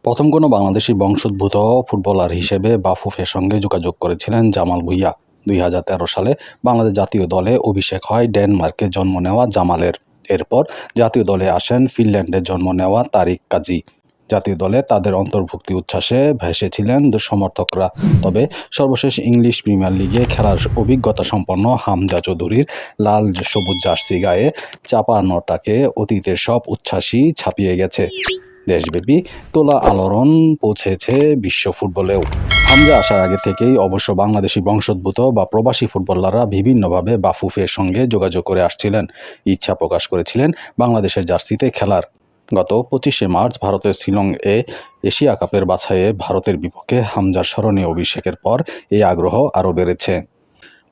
প্রথম কোনো বাংলাদেশি বংশোদ্ভূত ফুটবলার হিসেবে বাফুফের সঙ্গে যোগাযোগ করেছিলেন জামাল ভুঁইয়া। 2013 সালে বাংলাদেশ জাতীয় দলে অভিষেক হয় ডেনমার্কে জন্ম নেওয়া জামালের। এরপর জাতীয় দলে আসেন ফিনল্যান্ডে জন্ম নেওয়া তারিক কাজী। জাতীয় দলে তাদের অন্তর্ভুক্তি উচ্ছ্বাসে ভেসেছিলেন সমর্থকরা। তবে সর্বশেষ ইংলিশ প্রিমিয়ার লিগে খেলার অভিজ্ঞতা সম্পন্ন হামজা চৌধুরীর লাল সবুজ জার্সি গায়ে চাপানোটাকে অতীতের সব উচ্ছ্বাসই ছাপিয়ে গেছে। দেশব্যাপী তোলা আলোড়ন পৌঁছেছে বিশ্ব ফুটবলেও। হামজা আসার আগে থেকেই অবশ্য বাংলাদেশি বংশোদ্ভূত বা প্রবাসী ফুটবলাররা বিভিন্নভাবে বাফুফের সঙ্গে যোগাযোগ করে আসছিলেন, ইচ্ছা প্রকাশ করেছিলেন বাংলাদেশের জার্সিতে খেলার। গত 25শে মার্চ ভারতের শিলংয়ে এশিয়া কাপের বাছাইয়ে ভারতের বিপক্ষে হামজার স্মরণীয় অভিষেকের পর এই আগ্রহ আরও বেড়েছে।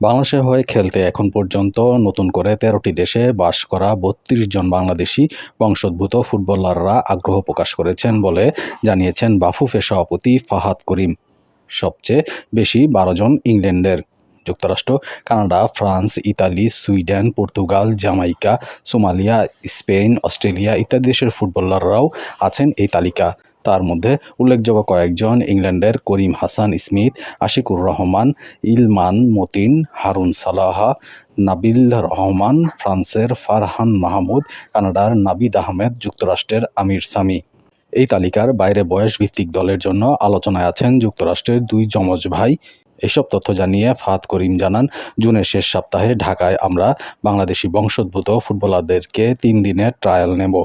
বাংলাদেশের হয়ে খেলতে এখন পর্যন্ত নতুন করে 13টি দেশে বাস করা 32 জন বাংলাদেশি বংশোদ্ভূত ফুটবলাররা আগ্রহ প্রকাশ করেছেন বলে জানিয়েছেন বাফুফের সভাপতি ফাহাদ করিম। সবচেয়ে বেশি 12 জন ইংল্যান্ডের। যুক্তরাষ্ট্র, Canada, France, Italy, Sweden, Portugal, Jamaica, Somalia, Spain, Australia ইত্যাদি দেশের ফুটবলাররাও আছেন এই তালিকা। তার মধ্যে উল্লেখযোগ্য কয়েকজন ইংল্যান্ডের করিম হাসান স্মিথ, আশিকুর রহমান, ইলমান মতিন, হারুন সালাহ, নাবিল রহমান, ফ্রান্সের ফারহান মাহমুদ, কানাডার নাবিদ আহমেদ, যুক্তরাষ্ট্রের আমির সামি। এই তালিকার বাইরে বয়স ভিত্তিক দলের জন্য আলোচনায় আছেন যুক্তরাষ্ট্রের 2 যমজ ভাই। এসব তথ্য জানিয়ে ফাহাদ করিম জানান, জুনের শেষ সপ্তাহে ঢাকায় আমরা বাংলাদেশি বংশোদ্ভূত ফুটবলারদেরকে 3 দিনের ট্রায়াল নেব।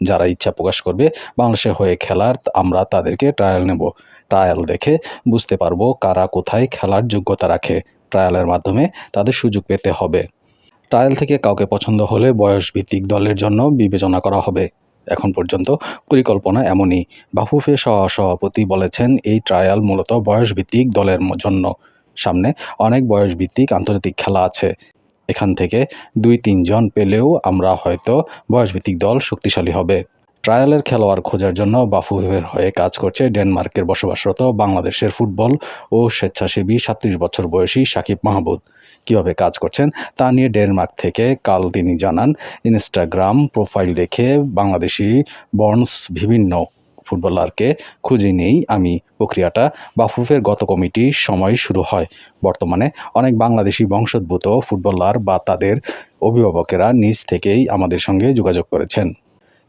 যারা ইচ্ছা প্রকাশ করবে বাংলাদেশের হয়ে খেলার, আমরা তাদেরকে ট্রায়াল নেব। ট্রায়াল দেখে বুঝতে পারবো কারা কোথায় খেলার যোগ্যতা রাখে। ট্রায়ালের মাধ্যমে তাদের সুযোগ পেতে হবে। ট্রায়াল থেকে কাউকে পছন্দ হলে বয়স ভিত্তিক দলের জন্য বিবেচনা করা হবে। এখন পর্যন্ত পরিকল্পনা এমনই। বাফুফে সভাপতি বলেছেন, এই ট্রায়াল মূলত বয়সভিত্তিক দলের জন্য। সামনে অনেক বয়সভিত্তিক আন্তর্জাতিক খেলা আছে। এখান থেকে 2-3 জন পেলেও আমরা হয়তো বয়সভিত্তিক দল শক্তিশালী হবে। ট্রায়ালের খেলোয়াড় খোঁজার জন্য বাফুফের হয়ে কাজ করছে ডেনমার্কের বসবাসরত বাংলাদেশের ফুটবল ও স্বেচ্ছাসেবী 37 বছর বয়সী সাকিব মাহমুদ। কীভাবে কাজ করছেন তা নিয়ে ডেনমার্ক থেকে কাল তিনি জানান, ইনস্টাগ্রাম প্রোফাইল দেখে বাংলাদেশি বর্নস বিভিন্ন ফুটবলারকে খুঁজে নেই আমি। প্রক্রিয়াটা বাফুফের গত কমিটির সময় শুরু হয়। বর্তমানে অনেক বাংলাদেশি বংশোদ্ভূত ফুটবলার বা তাদের অভিভাবকেরা নিজ থেকেই আমাদের সঙ্গে যোগাযোগ করেছেন।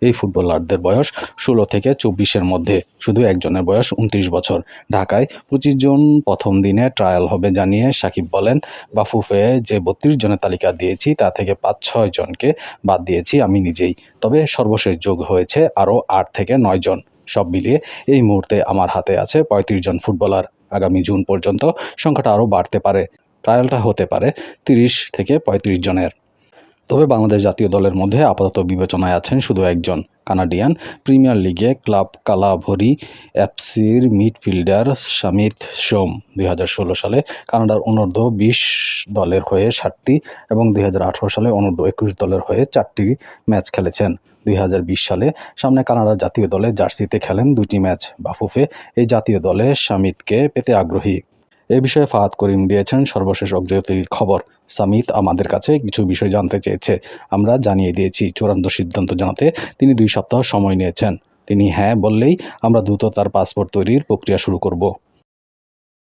এই ফুটবলারদের বয়স 16 থেকে 24-এর মধ্যে। শুধু একজনের বয়স 29 বছর। ঢাকায় 25 জন প্রথম দিনে ট্রায়াল হবে জানিয়ে সাকিব বলেন, বাফুফে যে 32 জনের তালিকা দিয়েছি তা থেকে 5-6 জনকে বাদ দিয়েছি আমি নিজেই। তবে সর্বশেষ যোগ হয়েছে আরও 8 থেকে 9 জন। সব মিলিয়ে এই মুহূর্তে আমার হাতে আছে 35 জন ফুটবলার। আগামী জুন পর্যন্ত সংখ্যাটা আরও বাড়তে পারে। ট্রায়ালটা হতে পারে 30 থেকে 35 জনের। তবে বাংলাদেশ জাতীয় দলের মধ্যে আপাতত বিবেচনায় আছেন শুধু একজন, কানাডিয়ান প্রিমিয়ার লিগে ক্লাব কালাভরি এফসির মিডফিল্ডার সামিত সোম। 2016 সালে কানাডার অনূর্ধ্ব-20 দলের হয়ে 7টি এবং 2018 সালে অনূর্ধ্ব-21 দলের হয়ে 4টি ম্যাচ খেলেছেন। 2020 সালে সামনে কানাডার জাতীয় দলে জার্সিতে খেলেন 2টি ম্যাচ। বাফুফে এই জাতীয় দলে সামিতকে পেতে আগ্রহী। এ বিষয়ে ফাহাদ করিম দিয়েছেন সর্বশেষ অগ্রগতির খবর। সামিত আমাদের কাছে কিছু বিষয় জানতে চেয়েছে, আমরা জানিয়ে দিয়েছি। চূড়ান্ত সিদ্ধান্ত জানাতে তিনি 2 সপ্তাহ সময় নিয়েছেন। তিনি হ্যাঁ বললেই আমরা দ্রুত তার পাসপোর্ট তৈরির প্রক্রিয়া শুরু করব।